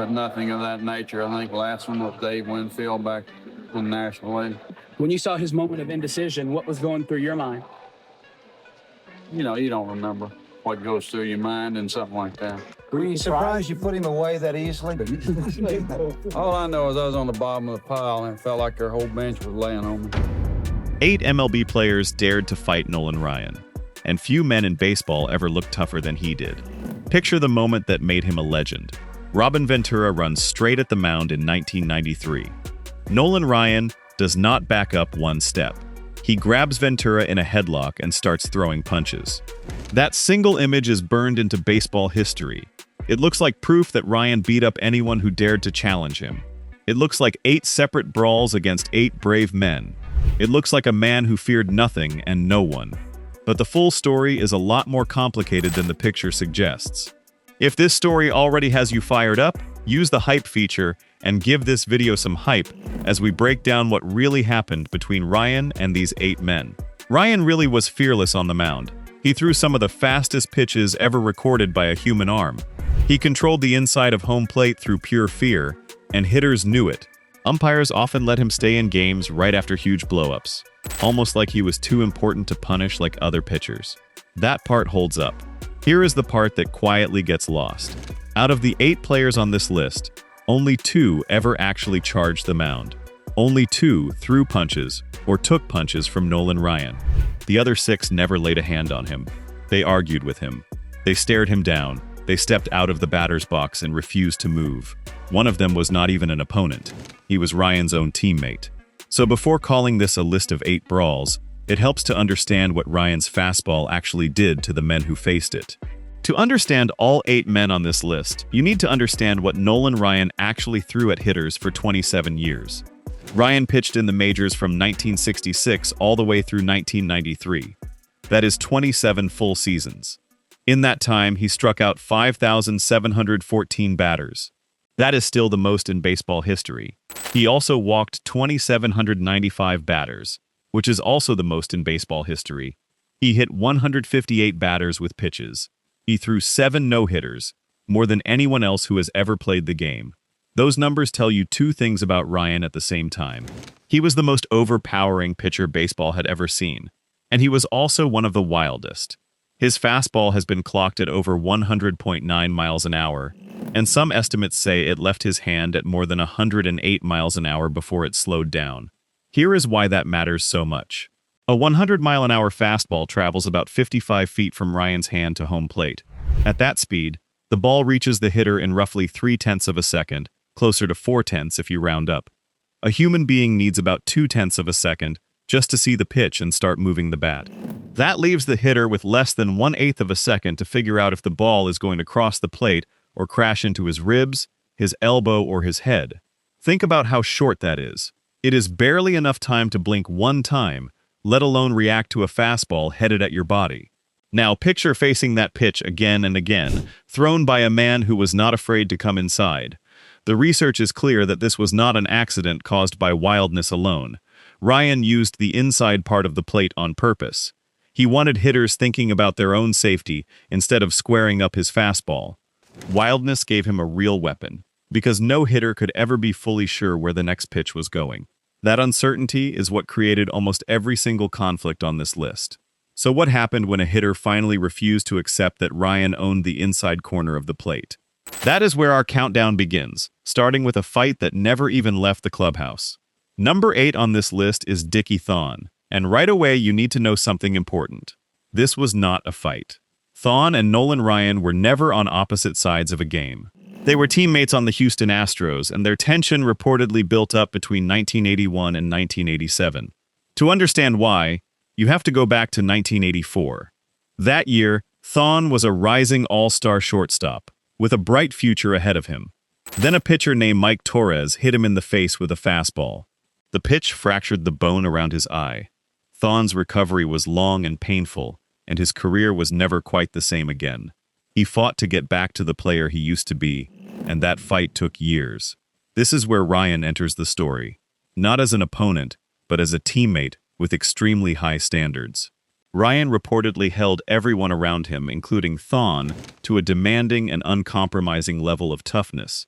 but nothing of that nature. I think the last one was Dave Winfield back in the National League. When you saw his moment of indecision, what was going through your mind? You know, you don't remember what goes through your mind and something like that. Were you surprised you put him away that easily? All I know is I was on the bottom of the pile and it felt like their whole bench was laying on me. 8 MLB players dared to fight Nolan Ryan, and few men in baseball ever looked tougher than he did. Picture the moment that made him a legend. Robin Ventura runs straight at the mound in 1993. Nolan Ryan does not back up one step. He grabs Ventura in a headlock and starts throwing punches. That single image is burned into baseball history. It looks like proof that Ryan beat up anyone who dared to challenge him. It looks like 8 separate brawls against 8 brave men. It looks like a man who feared nothing and no one. But the full story is a lot more complicated than the picture suggests. If this story already has you fired up, use the hype feature and give this video some hype as we break down what really happened between Ryan and these 8 men. Ryan really was fearless on the mound. He threw some of the fastest pitches ever recorded by a human arm. He controlled the inside of home plate through pure fear, and hitters knew it. Umpires often let him stay in games right after huge blowups, almost like he was too important to punish like other pitchers. That part holds up. Here is the part that quietly gets lost. Out of the 8 players on this list, only 2 ever actually charged the mound. Only 2 threw punches or took punches from Nolan Ryan. The other 6 never laid a hand on him. They argued with him. They stared him down. They stepped out of the batter's box and refused to move. One of them was not even an opponent. He was Ryan's own teammate. So before calling this a list of 8 brawls, it helps to understand what Ryan's fastball actually did to the men who faced it. To understand all 8 men on this list, you need to understand what Nolan Ryan actually threw at hitters for 27 years. Ryan pitched in the majors from 1966 all the way through 1993. That is 27 full seasons. In that time, he struck out 5,714 batters. That is still the most in baseball history. He also walked 2,795 batters, which is also the most in baseball history. He hit 158 batters with pitches. He threw 7 no-hitters, more than anyone else who has ever played the game. Those numbers tell you 2 things about Ryan at the same time. He was the most overpowering pitcher baseball had ever seen, and he was also one of the wildest. His fastball has been clocked at over 100.9 miles an hour, and some estimates say it left his hand at more than 108 miles an hour before it slowed down. Here is why that matters so much. A 100-mile-an-hour fastball travels about 55 feet from Ryan's hand to home plate. At that speed, the ball reaches the hitter in roughly 0.3 of a second, closer to 0.4 if you round up. A human being needs about 0.2 of a second just to see the pitch and start moving the bat. That leaves the hitter with less than 1/8 of a second to figure out if the ball is going to cross the plate or crash into his ribs, his elbow, or his head. Think about how short that is. It is barely enough time to blink one time, let alone react to a fastball headed at your body. Now picture facing that pitch again and again, thrown by a man who was not afraid to come inside. The research is clear that this was not an accident caused by wildness alone. Ryan used the inside part of the plate on purpose. He wanted hitters thinking about their own safety instead of squaring up his fastball. Wildness gave him a real weapon, because no hitter could ever be fully sure where the next pitch was going. That uncertainty is what created almost every single conflict on this list. So what happened when a hitter finally refused to accept that Ryan owned the inside corner of the plate? That is where our countdown begins, starting with a fight that never even left the clubhouse. Number 8 on this list is Dickie Thon, and right away you need to know something important. This was not a fight. Thon and Nolan Ryan were never on opposite sides of a game. They were teammates on the Houston Astros, and their tension reportedly built up between 1981 and 1987. To understand why, you have to go back to 1984. That year, Thon was a rising all-star shortstop, with a bright future ahead of him. Then a pitcher named Mike Torres hit him in the face with a fastball. The pitch fractured the bone around his eye. Thon's recovery was long and painful, and his career was never quite the same again. He fought to get back to the player he used to be, and that fight took years. This is where Ryan enters the story, not as an opponent, but as a teammate with extremely high standards. Ryan reportedly held everyone around him, including Thon, to a demanding and uncompromising level of toughness.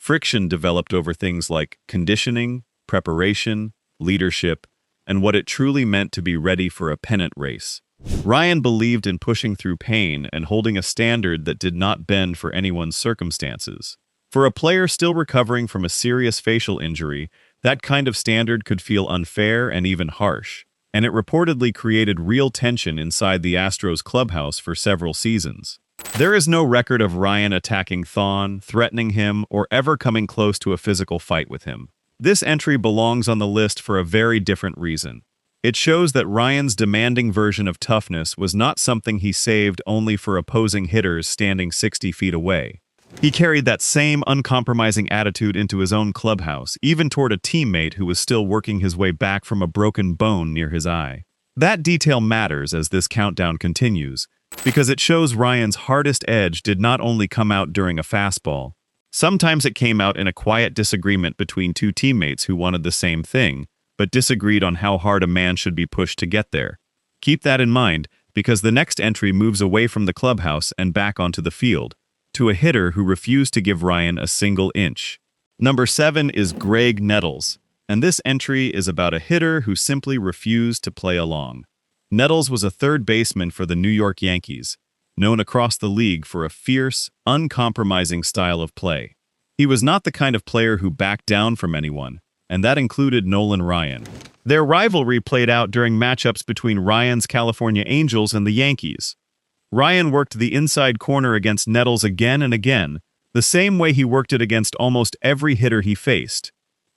Friction developed over things like conditioning, preparation, leadership, and what it truly meant to be ready for a pennant race. Ryan believed in pushing through pain and holding a standard that did not bend for anyone's circumstances. For a player still recovering from a serious facial injury, that kind of standard could feel unfair and even harsh, and it reportedly created real tension inside the Astros clubhouse for several seasons. There is no record of Ryan attacking Thon, threatening him, or ever coming close to a physical fight with him. This entry belongs on the list for a very different reason. It shows that Ryan's demanding version of toughness was not something he saved only for opposing hitters standing 60 feet away. He carried that same uncompromising attitude into his own clubhouse, even toward a teammate who was still working his way back from a broken bone near his eye. That detail matters as this countdown continues, because it shows Ryan's hardest edge did not only come out during a fastball. Sometimes it came out in a quiet disagreement between two teammates who wanted the same thing, but disagreed on how hard a man should be pushed to get there. Keep that in mind, because the next entry moves away from the clubhouse and back onto the field, to a hitter who refused to give Ryan a single inch. Number 7 is Greg Nettles, and this entry is about a hitter who simply refused to play along. Nettles was a third baseman for the New York Yankees, known across the league for a fierce, uncompromising style of play. He was not the kind of player who backed down from anyone, and that included Nolan Ryan. Their rivalry played out during matchups between Ryan's California Angels and the Yankees. Ryan worked the inside corner against Nettles again and again, the same way he worked it against almost every hitter he faced.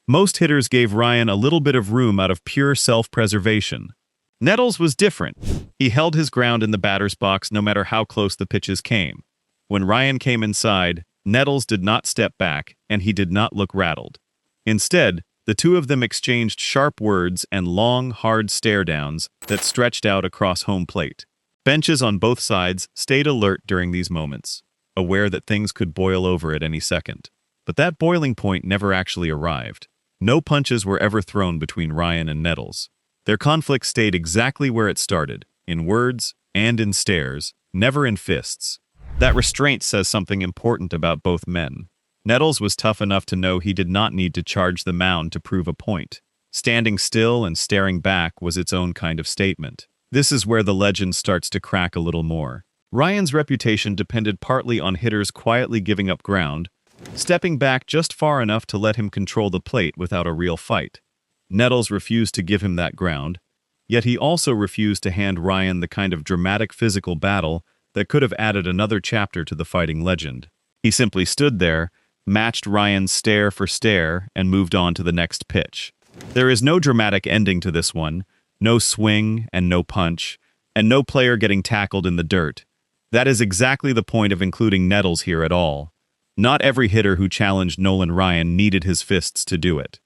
Most hitters gave Ryan a little bit of room out of pure self-preservation. Nettles was different. He held his ground in the batter's box no matter how close the pitches came. When Ryan came inside, Nettles did not step back, and he did not look rattled. Instead, the two of them exchanged sharp words and long, hard stare-downs that stretched out across home plate. Benches on both sides stayed alert during these moments, aware that things could boil over at any second. But that boiling point never actually arrived. No punches were ever thrown between Ryan and Nettles. Their conflict stayed exactly where it started, in words and in stares, never in fists. That restraint says something important about both men. Nettles was tough enough to know he did not need to charge the mound to prove a point. Standing still and staring back was its own kind of statement. This is where the legend starts to crack a little more. Ryan's reputation depended partly on hitters quietly giving up ground, stepping back just far enough to let him control the plate without a real fight. Nettles refused to give him that ground, yet he also refused to hand Ryan the kind of dramatic physical battle that could have added another chapter to the fighting legend. He simply stood there, matched Ryan's stare for stare, and moved on to the next pitch. There is no dramatic ending to this one, no swing and no punch, and no player getting tackled in the dirt. That is exactly the point of including Nettles here at all. Not every hitter who challenged Nolan Ryan needed his fists to do it.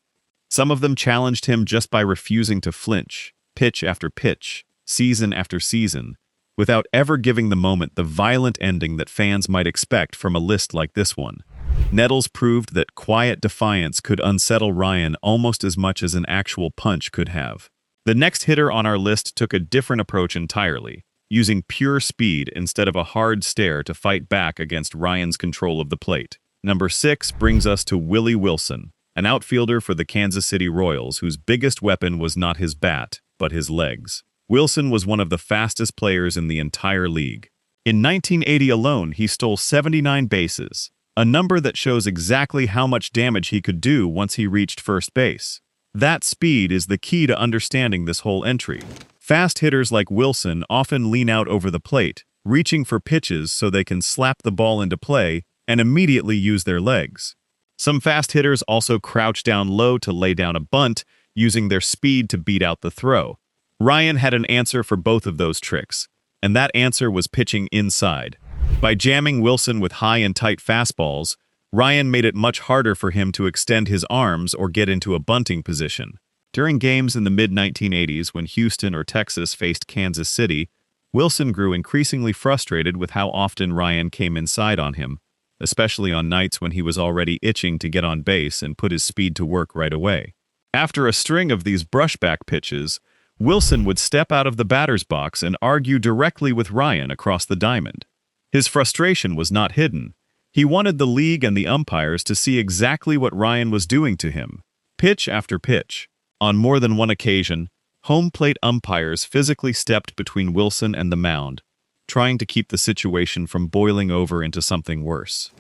Some of them challenged him just by refusing to flinch, pitch after pitch, season after season, without ever giving the moment the violent ending that fans might expect from a list like this one. Nettles proved that quiet defiance could unsettle Ryan almost as much as an actual punch could have. The next hitter on our list took a different approach entirely, using pure speed instead of a hard stare to fight back against Ryan's control of the plate. Number 6 brings us to Willie Wilson, an outfielder for the Kansas City Royals whose biggest weapon was not his bat, but his legs. Wilson was one of the fastest players in the entire league. In 1980 alone, he stole 79 bases, a number that shows exactly how much damage he could do once he reached first base. That speed is the key to understanding this whole entry. Fast hitters like Wilson often lean out over the plate, reaching for pitches so they can slap the ball into play and immediately use their legs. Some fast hitters also crouch down low to lay down a bunt, using their speed to beat out the throw. Ryan had an answer for both of those tricks, and that answer was pitching inside. By jamming Wilson with high and tight fastballs, Ryan made it much harder for him to extend his arms or get into a bunting position. During games in the mid-1980s when Houston or Texas faced Kansas City, Wilson grew increasingly frustrated with how often Ryan came inside on him, especially on nights when he was already itching to get on base and put his speed to work right away. After a string of these brushback pitches, Wilson would step out of the batter's box and argue directly with Ryan across the diamond. His frustration was not hidden. He wanted the league and the umpires to see exactly what Ryan was doing to him, pitch after pitch. On more than one occasion, home plate umpires physically stepped between Wilson and the mound, trying to keep the situation from boiling over into something worse.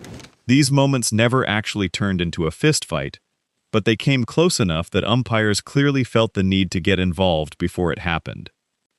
These moments never actually turned into a fistfight, but they came close enough that umpires clearly felt the need to get involved before it happened.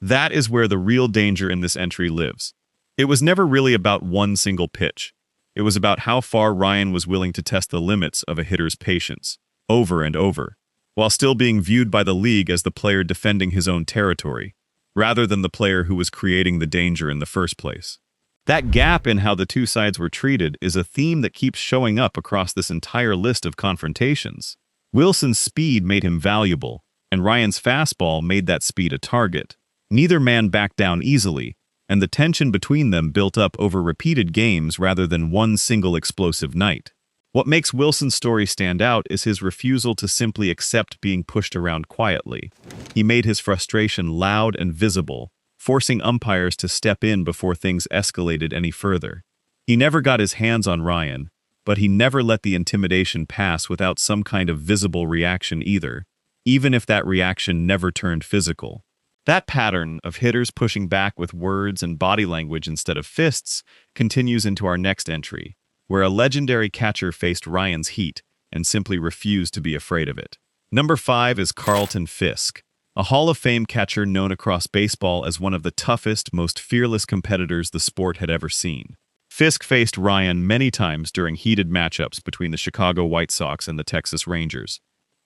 That is where the real danger in this entry lives. It was never really about one single pitch. It was about how far Ryan was willing to test the limits of a hitter's patience, over and over, while still being viewed by the league as the player defending his own territory, rather than the player who was creating the danger in the first place. That gap in how the two sides were treated is a theme that keeps showing up across this entire list of confrontations. Wilson's speed made him valuable, and Ryan's fastball made that speed a target. Neither man backed down easily, and the tension between them built up over repeated games rather than one single explosive night. What makes Wilson's story stand out is his refusal to simply accept being pushed around quietly. He made his frustration loud and visible, forcing umpires to step in before things escalated any further. He never got his hands on Ryan, but he never let the intimidation pass without some kind of visible reaction either, even if that reaction never turned physical. That pattern of hitters pushing back with words and body language instead of fists continues into our next entry, where a legendary catcher faced Ryan's heat and simply refused to be afraid of it. Number 5 is Carlton Fisk, a Hall of Fame catcher known across baseball as one of the toughest, most fearless competitors the sport had ever seen. Fisk faced Ryan many times during heated matchups between the Chicago White Sox and the Texas Rangers,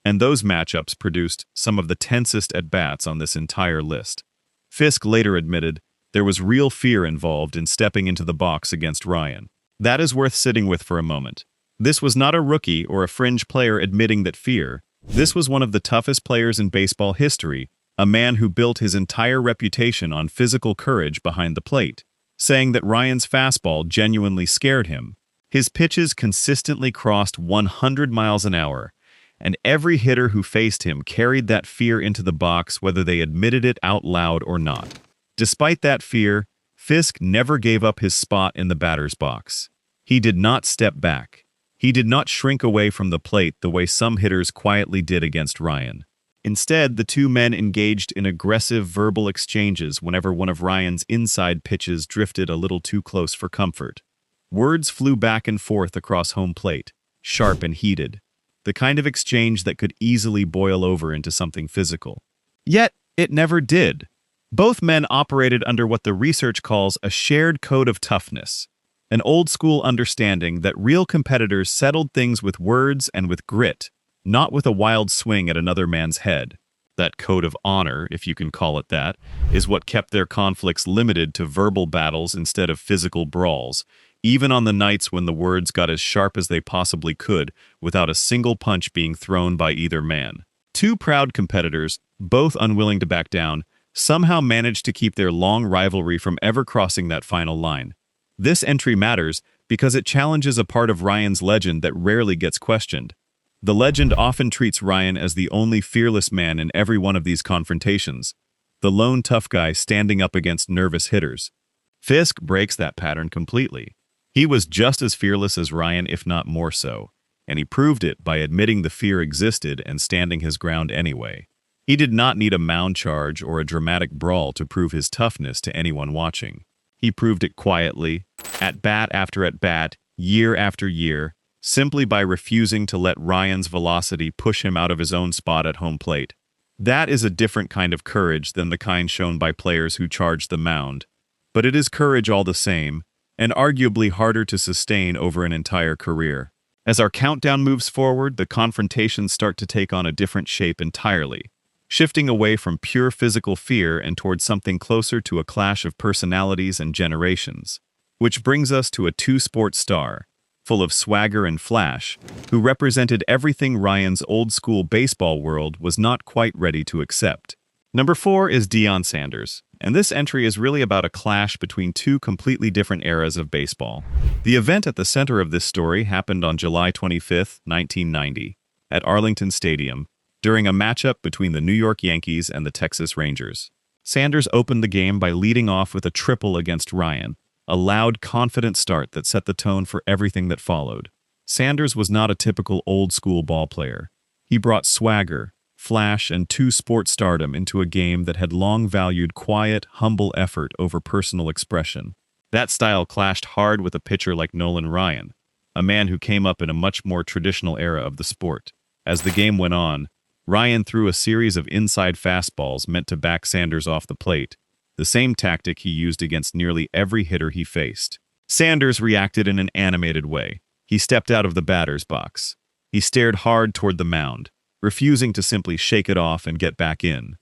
and those matchups produced some of the tensest at-bats on this entire list. Fisk later admitted there was real fear involved in stepping into the box against Ryan. That is worth sitting with for a moment. This was not a rookie or a fringe player admitting that fear. This was one of the toughest players in baseball history, a man who built his entire reputation on physical courage behind the plate, saying that Ryan's fastball genuinely scared him. His pitches consistently crossed 100 miles an hour, and every hitter who faced him carried that fear into the box whether they admitted it out loud or not. Despite that fear, Fisk never gave up his spot in the batter's box. He did not step back. He did not shrink away from the plate the way some hitters quietly did against Ryan. Instead, the two men engaged in aggressive verbal exchanges whenever one of Ryan's inside pitches drifted a little too close for comfort. Words flew back and forth across home plate, sharp and heated, the kind of exchange that could easily boil over into something physical. Yet, it never did. Both men operated under what the research calls a shared code of toughness, an old-school understanding that real competitors settled things with words and with grit, not with a wild swing at another man's head. That code of honor, if you can call it that, is what kept their conflicts limited to verbal battles instead of physical brawls, even on the nights when the words got as sharp as they possibly could without a single punch being thrown by either man. Two proud competitors, both unwilling to back down, somehow managed to keep their long rivalry from ever crossing that final line. This entry matters because it challenges a part of Ryan's legend that rarely gets questioned. The legend often treats Ryan as the only fearless man in every one of these confrontations, the lone tough guy standing up against nervous hitters. Fisk breaks that pattern completely. He was just as fearless as Ryan, if not more so, and he proved it by admitting the fear existed and standing his ground anyway. He did not need a mound charge or a dramatic brawl to prove his toughness to anyone watching. He proved it quietly, at bat after at bat, year after year, simply by refusing to let Ryan's velocity push him out of his own spot at home plate. That is a different kind of courage than the kind shown by players who charge the mound, but it is courage all the same, and arguably harder to sustain over an entire career. As our countdown moves forward, the confrontations start to take on a different shape entirely, shifting away from pure physical fear and towards something closer to a clash of personalities and generations. Which brings us to a two-sport star, full of swagger and flash, who represented everything Ryan's old-school baseball world was not quite ready to accept. Number 4 is Deion Sanders, and this entry is really about a clash between two completely different eras of baseball. The event at the center of this story happened on July 25, 1990, at Arlington Stadium, during a matchup between the New York Yankees and the Texas Rangers. Sanders opened the game by leading off with a triple against Ryan, a loud, confident start that set the tone for everything that followed. Sanders was not a typical old-school ball player. He brought swagger, flash, and two-sport stardom into a game that had long valued quiet, humble effort over personal expression. That style clashed hard with a pitcher like Nolan Ryan, a man who came up in a much more traditional era of the sport. As the game went on, Ryan threw a series of inside fastballs meant to back Sanders off the plate, the same tactic he used against nearly every hitter he faced. Sanders reacted in an animated way. He stepped out of the batter's box. He stared hard toward the mound, refusing to simply shake it off and get back in.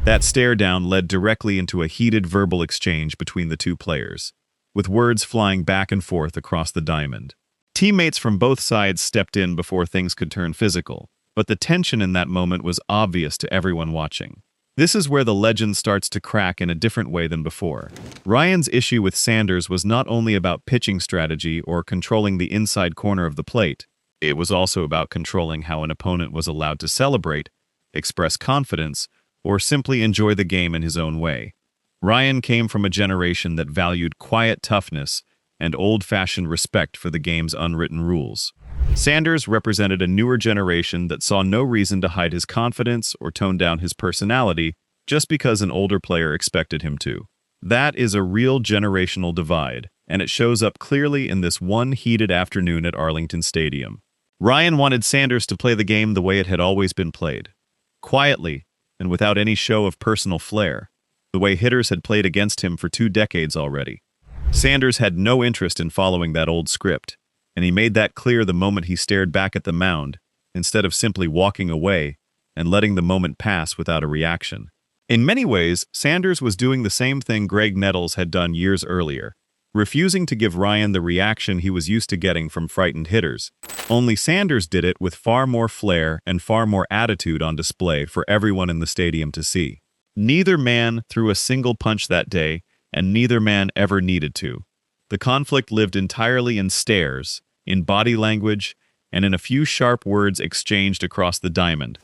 That stare down led directly into a heated verbal exchange between the two players, with words flying back and forth across the diamond. Teammates from both sides stepped in before things could turn physical, but the tension in that moment was obvious to everyone watching. This is where the legend starts to crack in a different way than before. Ryan's issue with Sanders was not only about pitching strategy or controlling the inside corner of the plate, it was also about controlling how an opponent was allowed to celebrate, express confidence, or simply enjoy the game in his own way. Ryan came from a generation that valued quiet toughness and old-fashioned respect for the game's unwritten rules. Sanders represented a newer generation that saw no reason to hide his confidence or tone down his personality just because an older player expected him to. That is a real generational divide, and it shows up clearly in this one heated afternoon at Arlington Stadium. Ryan wanted Sanders to play the game the way it had always been played, quietly and without any show of personal flair, the way hitters had played against him for 2 decades already. Sanders had no interest in following that old script, and he made that clear the moment he stared back at the mound, instead of simply walking away and letting the moment pass without a reaction. In many ways, Sanders was doing the same thing Greg Nettles had done years earlier, refusing to give Ryan the reaction he was used to getting from frightened hitters. Only Sanders did it with far more flair and far more attitude on display for everyone in the stadium to see. Neither man threw a single punch that day, and neither man ever needed to. The conflict lived entirely in stares, in body language, and in a few sharp words exchanged across the diamond.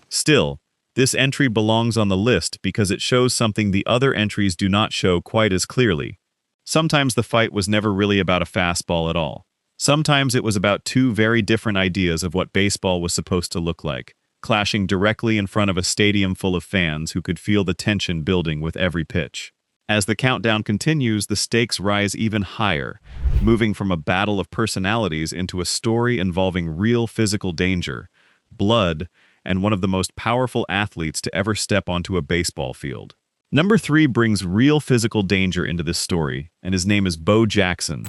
Still, this entry belongs on the list because it shows something the other entries do not show quite as clearly. Sometimes the fight was never really about a fastball at all. Sometimes it was about two very different ideas of what baseball was supposed to look like, clashing directly in front of a stadium full of fans who could feel the tension building with every pitch. As the countdown continues, the stakes rise even higher, moving from a battle of personalities into a story involving real physical danger, blood, and one of the most powerful athletes to ever step onto a baseball field. Number 3 brings real physical danger into this story, and his name is Bo Jackson.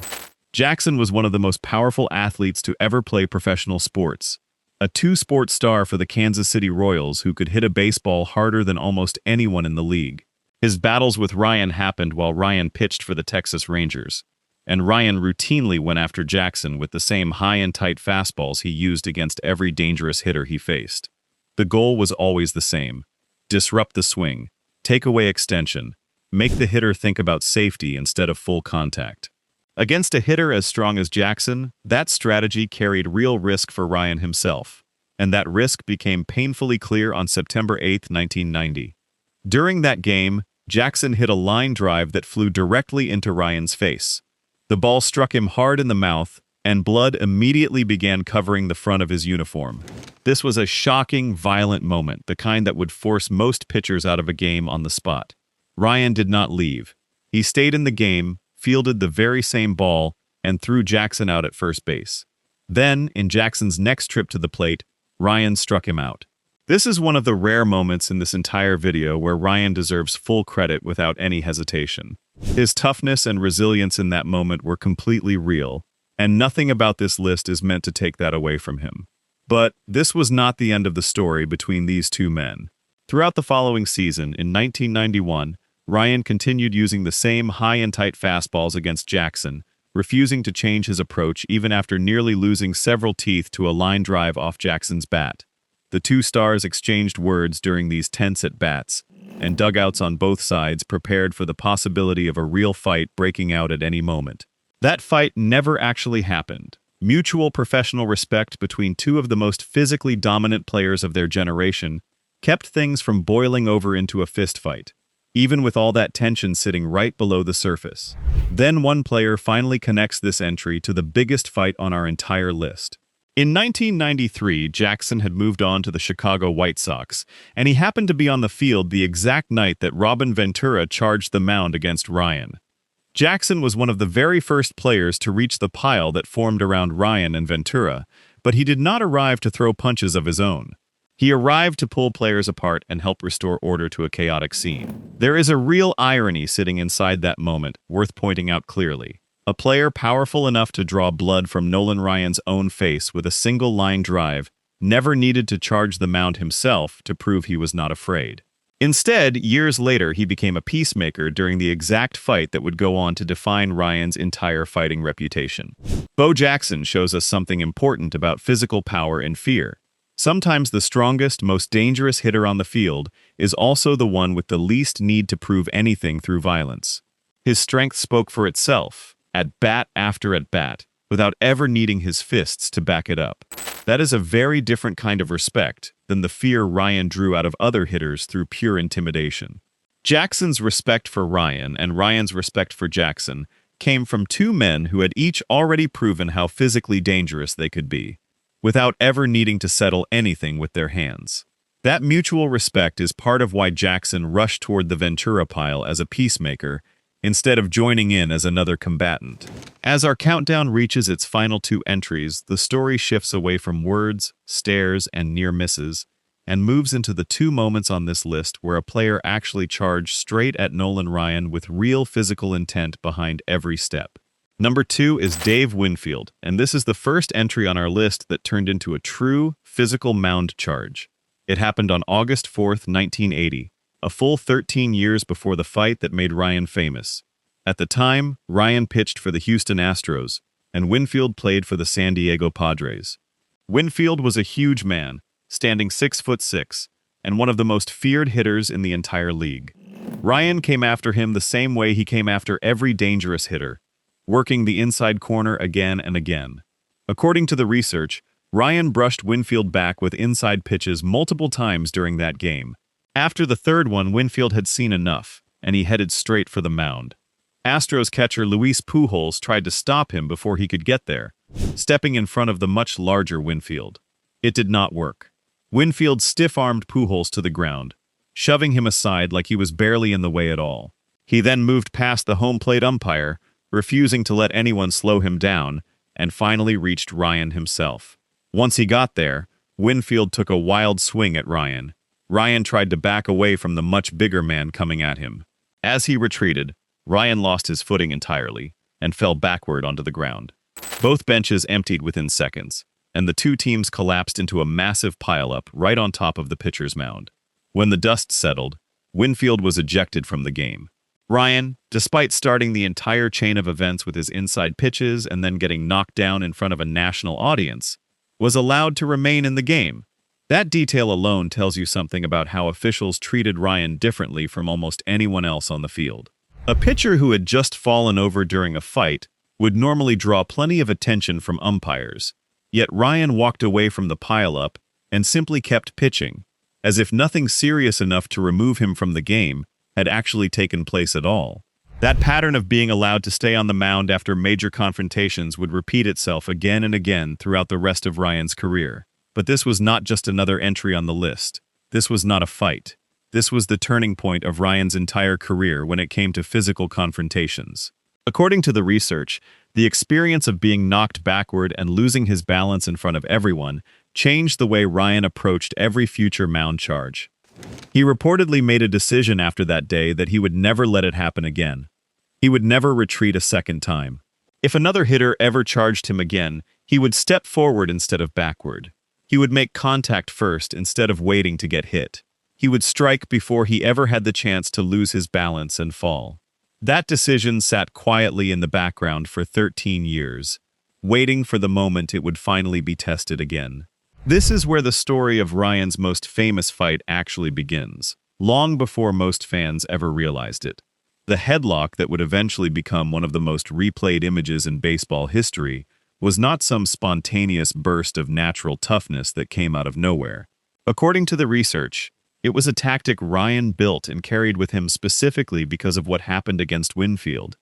Jackson was one of the most powerful athletes to ever play professional sports. A two-sport star for the Kansas City Royals who could hit a baseball harder than almost anyone in the league. His battles with Ryan happened while Ryan pitched for the Texas Rangers, and Ryan routinely went after Jackson with the same high and tight fastballs he used against every dangerous hitter he faced. The goal was always the same: disrupt the swing, take away extension, make the hitter think about safety instead of full contact. Against a hitter as strong as Jackson, that strategy carried real risk for Ryan himself, and that risk became painfully clear on September 8, 1990. During that game, Jackson hit a line drive that flew directly into Ryan's face. The ball struck him hard in the mouth, and blood immediately began covering the front of his uniform. This was a shocking, violent moment, the kind that would force most pitchers out of a game on the spot. Ryan did not leave. He stayed in the game, fielded the very same ball, and threw Jackson out at first base. Then, in Jackson's next trip to the plate, Ryan struck him out. This is one of the rare moments in this entire video where Ryan deserves full credit without any hesitation. His toughness and resilience in that moment were completely real, and nothing about this list is meant to take that away from him. But this was not the end of the story between these two men. Throughout the following season, in 1991, Ryan continued using the same high and tight fastballs against Jackson, refusing to change his approach even after nearly losing several teeth to a line drive off Jackson's bat. The two stars exchanged words during these tense at-bats, and dugouts on both sides prepared for the possibility of a real fight breaking out at any moment. That fight never actually happened. Mutual professional respect between two of the most physically dominant players of their generation kept things from boiling over into a fistfight. even with all that tension sitting right below the surface. Then one player finally connects this entry to the biggest fight on our entire list. In 1993, Jackson had moved on to the Chicago White Sox, and he happened to be on the field the exact night that Robin Ventura charged the mound against Ryan. Jackson was one of the very first players to reach the pile that formed around Ryan and Ventura, but he did not arrive to throw punches of his own. He arrived to pull players apart and help restore order to a chaotic scene. There is a real irony sitting inside that moment, worth pointing out clearly. A player powerful enough to draw blood from Nolan Ryan's own face with a single line drive never needed to charge the mound himself to prove he was not afraid. Instead, years later, he became a peacemaker during the exact fight that would go on to define Ryan's entire fighting reputation. Bo Jackson shows us something important about physical power and fear. Sometimes the strongest, most dangerous hitter on the field is also the one with the least need to prove anything through violence. His strength spoke for itself, at bat after at bat, without ever needing his fists to back it up. That is a very different kind of respect than the fear Ryan drew out of other hitters through pure intimidation. Jackson's respect for Ryan and Ryan's respect for Jackson came from two men who had each already proven how physically dangerous they could be, without ever needing to settle anything with their hands. That mutual respect is part of why Jackson rushed toward the Ventura pile as a peacemaker instead of joining in as another combatant. As our countdown reaches its final two entries, the story shifts away from words, stares, and near misses, and moves into the two moments on this list where a player actually charged straight at Nolan Ryan with real physical intent behind every step. Number 2 is Dave Winfield, and this is the first entry on our list that turned into a true physical mound charge. It happened on August 4th, 1980, a full 13 years before the fight that made Ryan famous. At the time, Ryan pitched for the Houston Astros, and Winfield played for the San Diego Padres. Winfield was a huge man, standing 6'6", and one of the most feared hitters in the entire league. Ryan came after him the same way he came after every dangerous hitter, working the inside corner again and again. According to the research, Ryan brushed Winfield back with inside pitches multiple times during that game. After the third one, Winfield had seen enough, and he headed straight for the mound. Astros catcher Luis Pujols tried to stop him before he could get there, stepping in front of the much larger Winfield. It did not work. Winfield stiff-armed Pujols to the ground, shoving him aside like he was barely in the way at all. He then moved past the home plate umpire, refusing to let anyone slow him down, and finally reached Ryan himself. Once he got there, Winfield took a wild swing at Ryan. Ryan tried to back away from the much bigger man coming at him. As he retreated, Ryan lost his footing entirely and fell backward onto the ground. Both benches emptied within seconds, and the two teams collapsed into a massive pileup right on top of the pitcher's mound. When the dust settled, Winfield was ejected from the game. Ryan, despite starting the entire chain of events with his inside pitches and then getting knocked down in front of a national audience, was allowed to remain in the game. That detail alone tells you something about how officials treated Ryan differently from almost anyone else on the field. A pitcher who had just fallen over during a fight would normally draw plenty of attention from umpires, yet Ryan walked away from the pileup and simply kept pitching, as if nothing serious enough to remove him from the game had actually taken place at all. That pattern of being allowed to stay on the mound after major confrontations would repeat itself again and again throughout the rest of Ryan's career. But this was not just another entry on the list. This was not a fight. This was the turning point of Ryan's entire career when it came to physical confrontations. According to the research, the experience of being knocked backward and losing his balance in front of everyone changed the way Ryan approached every future mound charge. He reportedly made a decision after that day that he would never let it happen again. He would never retreat a second time. If another hitter ever charged him again, he would step forward instead of backward. He would make contact first instead of waiting to get hit. He would strike before he ever had the chance to lose his balance and fall. That decision sat quietly in the background for 13 years, waiting for the moment it would finally be tested again. This is where the story of Ryan's most famous fight actually begins, long before most fans ever realized it. The headlock that would eventually become one of the most replayed images in baseball history was not some spontaneous burst of natural toughness that came out of nowhere. According to the research, It was a tactic Ryan built and carried with him specifically because of what happened against Winfield.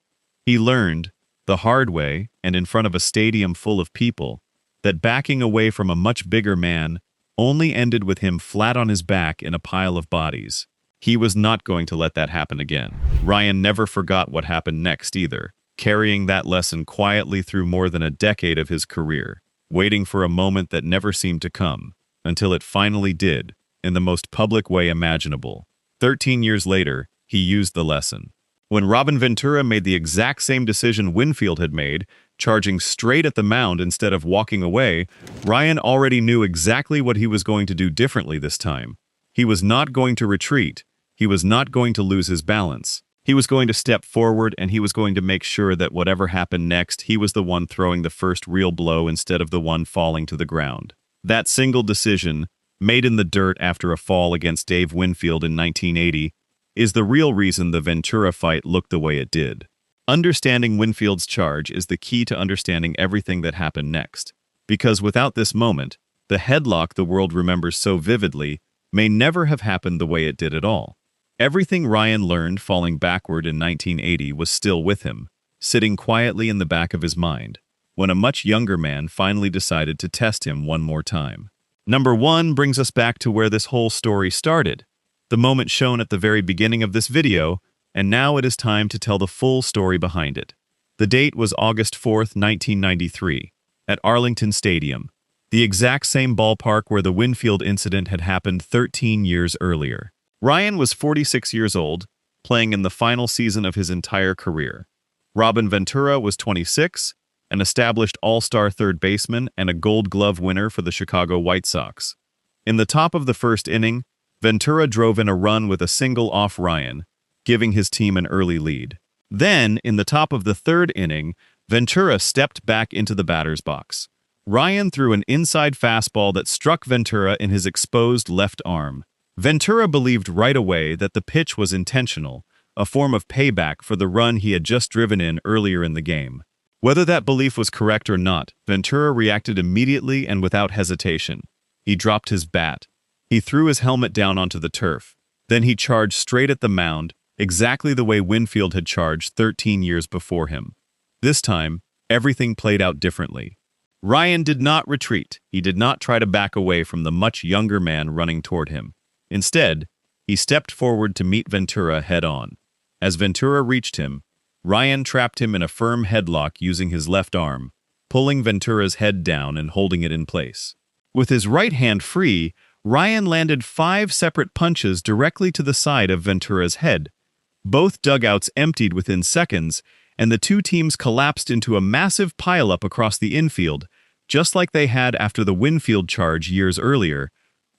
He learned, the hard way and in front of a stadium full of people, that backing away from a much bigger man only ended with him flat on his back in a pile of bodies. He was not going to let that happen again. Ryan never forgot what happened next either, carrying that lesson quietly through more than a decade of his career, waiting for a moment that never seemed to come, until it finally did, in the most public way imaginable. 13 years later, he used the lesson. When Robin Ventura made the exact same decision Winfield had made, charging straight at the mound instead of walking away, Ryan already knew exactly what he was going to do differently this time. He was not going to retreat. He was not going to lose his balance. He was going to step forward, and he was going to make sure that whatever happened next, he was the one throwing the first real blow instead of the one falling to the ground. That single decision, made in the dirt after a fall against Dave Winfield in 1980, is the real reason the Ventura fight looked the way it did. Understanding Winfield's charge is the key to understanding everything that happened next, because without this moment, the headlock the world remembers so vividly may never have happened the way it did at all. Everything Ryan learned falling backward in 1980 was still with him, sitting quietly in the back of his mind, when a much younger man finally decided to test him one more time. Number 1 brings us back to where this whole story started, the moment shown at the very beginning of this video, and now it is time to tell the full story behind it. The date was August 4th, 1993, at Arlington Stadium, the exact same ballpark where the Winfield incident had happened 13 years earlier. Ryan was 46 years old, playing in the final season of his entire career. Robin Ventura was 26, an established all-star third baseman and a Gold Glove winner for the Chicago White Sox. In the top of the first inning, Ventura drove in a run with a single off Ryan, giving his team an early lead. Then, in the top of the third inning, Ventura stepped back into the batter's box. Ryan threw an inside fastball that struck Ventura in his exposed left arm. Ventura believed right away that the pitch was intentional, a form of payback for the run he had just driven in earlier in the game. Whether that belief was correct or not, Ventura reacted immediately and without hesitation. He dropped his bat. He threw his helmet down onto the turf. Then he charged straight at the mound, exactly the way Winfield had charged 13 years before him. This time, everything played out differently. Ryan did not retreat. He did not try to back away from the much younger man running toward him. Instead, he stepped forward to meet Ventura head-on. As Ventura reached him, Ryan trapped him in a firm headlock using his left arm, pulling Ventura's head down and holding it in place. With his right hand free, Ryan landed 5 separate punches directly to the side of Ventura's head. Both dugouts emptied within seconds, and the two teams collapsed into a massive pileup across the infield, just like they had after the Winfield charge years earlier.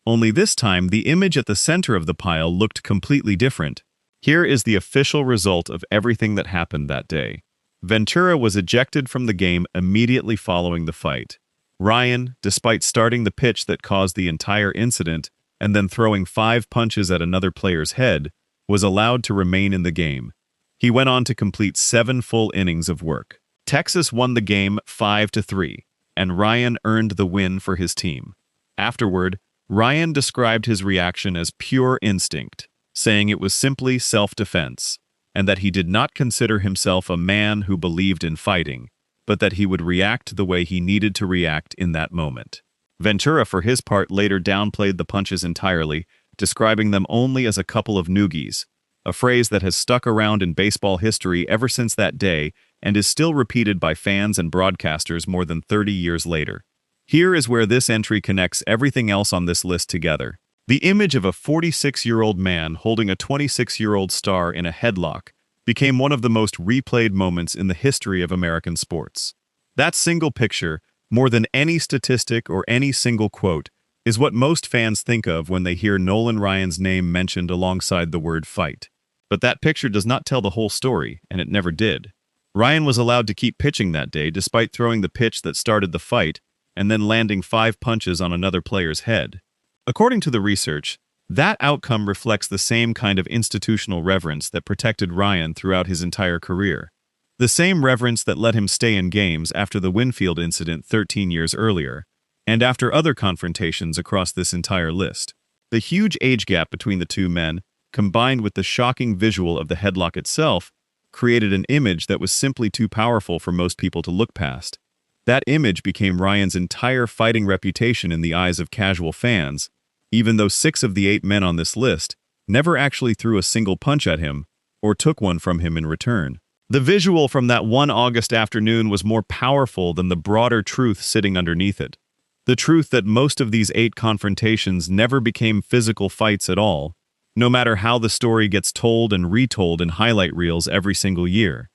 Only this time, the image at the center of the pile looked completely different. Here is the official result of everything that happened that day. Ventura was ejected from the game immediately following the fight. Ryan, despite starting the pitch that caused the entire incident and then throwing 5 punches at another player's head, was allowed to remain in the game. He went on to complete 7 full innings of work. Texas won the game 5-3, and Ryan earned the win for his team. Afterward, Ryan described his reaction as pure instinct, saying it was simply self-defense, and that he did not consider himself a man who believed in fighting, but that he would react the way he needed to react in that moment. Ventura, for his part, later downplayed the punches entirely, describing them only as a couple of noogies, a phrase that has stuck around in baseball history ever since that day and is still repeated by fans and broadcasters more than 30 years later. Here is where this entry connects everything else on this list together. The image of a 46-year-old man holding a 26-year-old star in a headlock became one of the most replayed moments in the history of American sports. That single picture, more than any statistic or any single quote, is what most fans think of when they hear Nolan Ryan's name mentioned alongside the word fight. But that picture does not tell the whole story, and it never did. Ryan was allowed to keep pitching that day despite throwing the pitch that started the fight and then landing 5 punches on another player's head. According to the research, that outcome reflects the same kind of institutional reverence that protected Ryan throughout his entire career. The same reverence that let him stay in games after the Winfield incident 13 years earlier, and after other confrontations across this entire list. The huge age gap between the two men, combined with the shocking visual of the headlock itself, created an image that was simply too powerful for most people to look past. That image became Ryan's entire fighting reputation in the eyes of casual fans, even though 6 of the 8 men on this list never actually threw a single punch at him or took one from him in return. The visual from that one August afternoon was more powerful than the broader truth sitting underneath it. The truth that most of these 8 confrontations never became physical fights at all, no matter how the story gets told and retold in highlight reels every single year.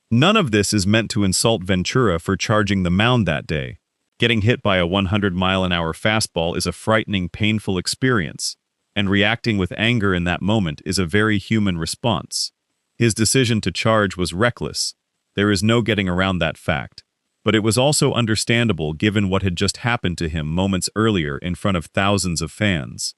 None of this is meant to insult Ventura for charging the mound that day. Getting hit by a 100-mile-an-hour fastball is a frightening, painful experience, and reacting with anger in that moment is a very human response. His decision to charge was reckless. There is no getting around that fact. But it was also understandable given what had just happened to him moments earlier in front of thousands of fans.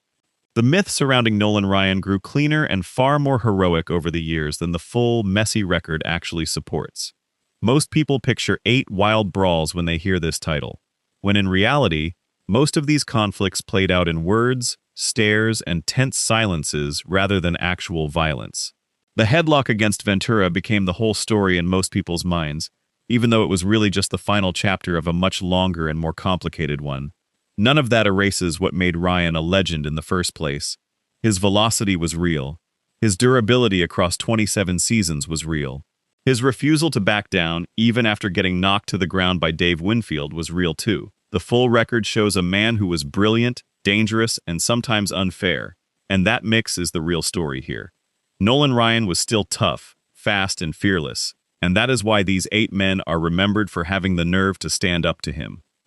The myth surrounding Nolan Ryan grew cleaner and far more heroic over the years than the full, messy record actually supports. Most people picture 8 wild brawls when they hear this title, when in reality, most of these conflicts played out in words, stares, and tense silences rather than actual violence. The headlock against Ventura became the whole story in most people's minds, even though it was really just the final chapter of a much longer and more complicated one. None of that erases what made Ryan a legend in the first place. His velocity was real. His durability across 27 seasons was real. His refusal to back down, even after getting knocked to the ground by Dave Winfield, was real too. The full record shows a man who was brilliant, dangerous, and sometimes unfair, and that mix is the real story here. Nolan Ryan was still tough, fast, and fearless, and that is why these 8 men are remembered for having the nerve to stand up to him.